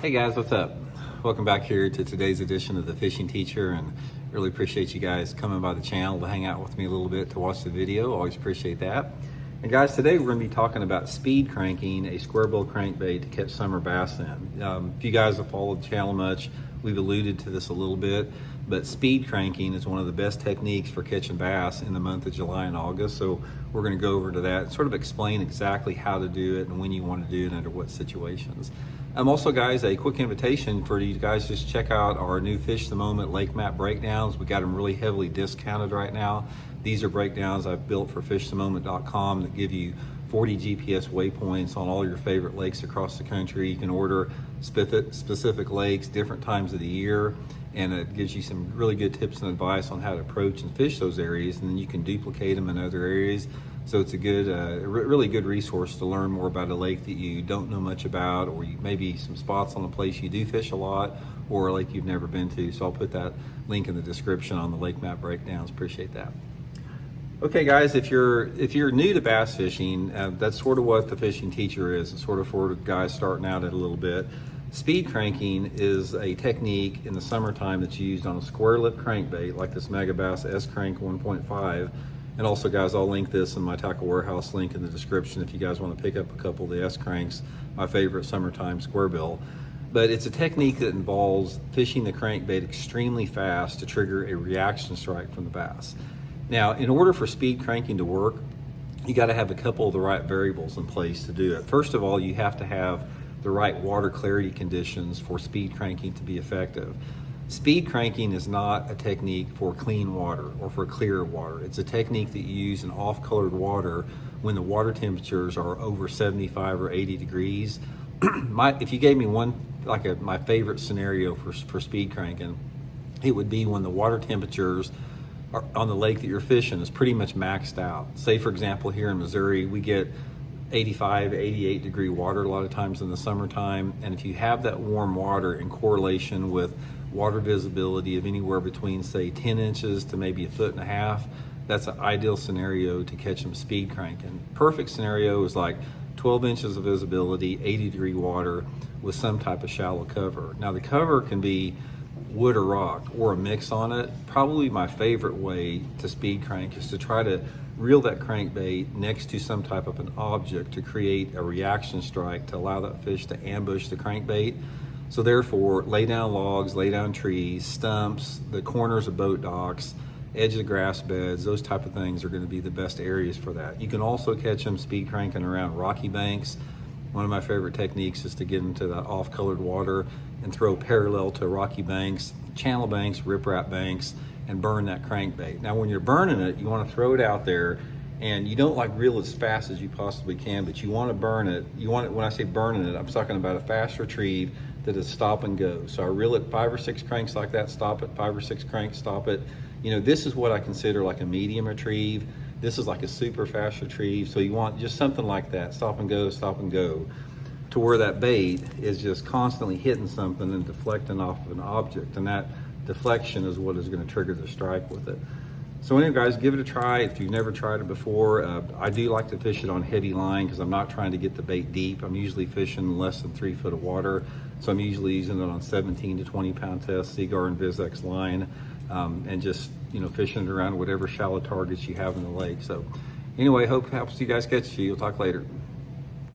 Hey guys, what's up? Welcome back here to today's edition of The Fishing Teacher, and really appreciate you guys coming by the channel to hang out with me a little bit to watch the video. Always appreciate that. And guys, today we're going to be talking about speed cranking a square bill crankbait to catch summer bass in. If you guys have followed the channel much, we've alluded to this a little bit, but speed cranking is one of the best techniques for catching bass in the month of July and August. So we're going to go over to that and sort of explain exactly how to do it and when you want to do it and under what situations. Also, guys, a quick invitation for you guys, just check out our new Fish the Moment lake map breakdowns. We got them really heavily discounted right now. These are breakdowns I've built for fishthemoment.com that give you 40 GPS waypoints on all your favorite lakes across the country. You can order specific lakes, different times of the year, and it gives you some really good tips and advice on how to approach and fish those areas, and then you can duplicate them in other areas. So it's a good, really good resource to learn more about a lake that you don't know much about, or maybe some spots on a place you do fish a lot, or a lake you've never been to. So I'll put that link in the description on the lake map breakdowns. Appreciate that. Okay guys, if you're new to bass fishing, that's sort of what the Fishing Teacher is. It's sort of for guys starting out at a little bit. Speed cranking is a technique in the summertime that's used on a square lip crankbait like this megabass S-Crank 1.5. And also guys, I'll link this in my Tackle Warehouse link in the description if you guys want to pick up a couple of the S-Cranks, my favorite summertime square bill. But it's a technique that involves fishing the crankbait extremely fast to trigger a reaction strike from the bass. Now, in order for speed cranking to work, you got to have a couple of the right variables in place to do it. First of all, you have to have the right water clarity conditions for speed cranking to be effective. Speed cranking is not a technique for clean water or for clear water. It's a technique that you use in off-colored water when the water temperatures are over 75 or 80 degrees. If you gave me my favorite scenario for speed cranking, it would be when the water temperatures on the lake that you're fishing is pretty much maxed out. Say for example, here in Missouri, we get 85, 88 degree water a lot of times in the summertime. And if you have that warm water in correlation with water visibility of anywhere between say 10 inches to maybe 1.5 feet, that's an ideal scenario to catch them speed cranking. Perfect scenario is like 12 inches of visibility, 80 degree water with some type of shallow cover. Now the cover can be wood or rock or a mix on it. Probably my favorite way to speed crank is to try to reel that crankbait next to some type of an object to create a reaction strike to allow that fish to ambush the crankbait. So therefore, lay down logs, lay down trees, stumps, the corners of boat docks, edge of grass beds, those type of things are going to be the best areas for that. You can also catch them speed cranking around rocky banks. One of my favorite techniques is to get into the off-colored water and throw parallel to rocky banks, channel banks, riprap banks, and burn that crankbait. Now when you're burning it, you want to throw it out there, and you don't like reel as fast as you possibly can, but you want to burn it. When I say burning it, I'm talking about a fast retrieve that is stop and go. So I reel it 5 or 6 cranks like that, stop it, 5 or 6 cranks, stop it. You know, this is what I consider like a medium retrieve. This is like a super fast retrieve. So you want just something like that, stop and go, to where that bait is just constantly hitting something and deflecting off of an object. And that deflection is what is going to trigger the strike with it. So anyway guys, give it a try if you've never tried it before. I do like to fish it on heavy line because I'm not trying to get the bait deep. I'm usually fishing less than 3 foot of water. So I'm usually using it on 17 to 20 pound test, Seaguar and VizX line, and just fishing it around whatever shallow targets you have in the lake. So anyway, hope it helps you guys catch you. We'll talk later.